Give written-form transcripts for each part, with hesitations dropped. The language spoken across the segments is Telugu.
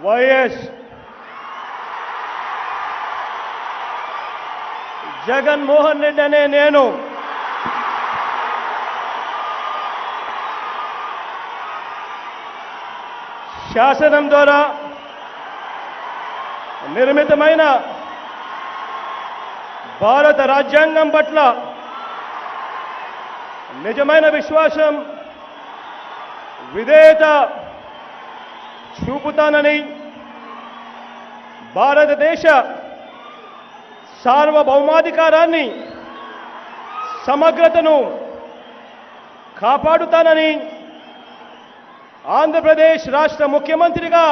వైఎస్ జగన్మోహన్ రెడ్డి అనే నేను శాసనం ద్వారా నిర్మితమైన భారత రాజ్యాంగం పట్ల నిజమైన విశ్వాసం విధేయత చూపుతానని భారతదేశ సార్వభౌమాధికారాన్ని సమగ్రతను కాపాడుతానని ఆంధ్రప్రదేశ్ రాష్ట్ర ముఖ్యమంత్రిగా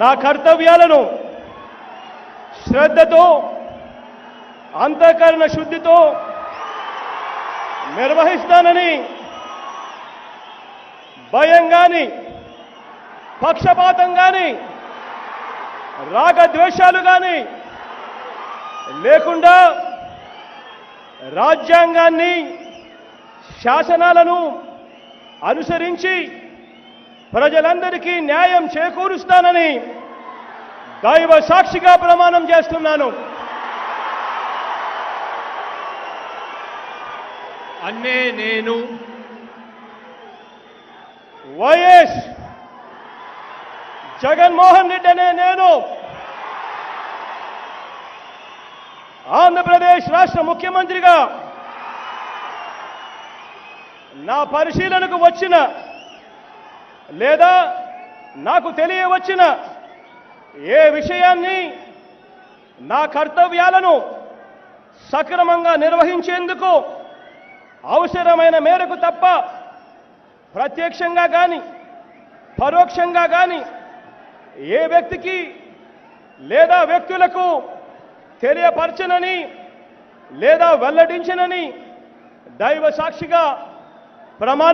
నా కర్తవ్యాలను శ్రద్ధతో అంతఃకరణ శుద్ధితో నిర్వహిస్తానని భయం గాని పక్షపాతం గాని రాగద్వేషాలు గాని లేకుండా రాజ్యాంగాన్ని శాసనాలను అనుసరించి ప్రజలందరికీ న్యాయం చేకూరుస్తానని దైవ సాక్షిగా ప్రమాణం చేస్తున్నాను. అన్నే నేను వైఎస్ జగన్మోహన్ రెడ్డి అనే నేను ఆంధ్రప్రదేశ్ రాష్ట్ర ముఖ్యమంత్రిగా నా పరిశీలనకు వచ్చిన లేదా నాకు తెలియవచ్చిన ఏ విషయాన్ని నా కర్తవ్యాలను సక్రమంగా నిర్వహించేందుకు అవసరమైన మేరకు తప్ప ప్రత్యక్షంగా కానీ పరోక్షంగా కానీ ఏ వ్యక్తికి లేదా వ్యక్తులకు తెలియపరచనని లేదా వెల్లడించనని దైవ సాక్షిగా ప్రమాణం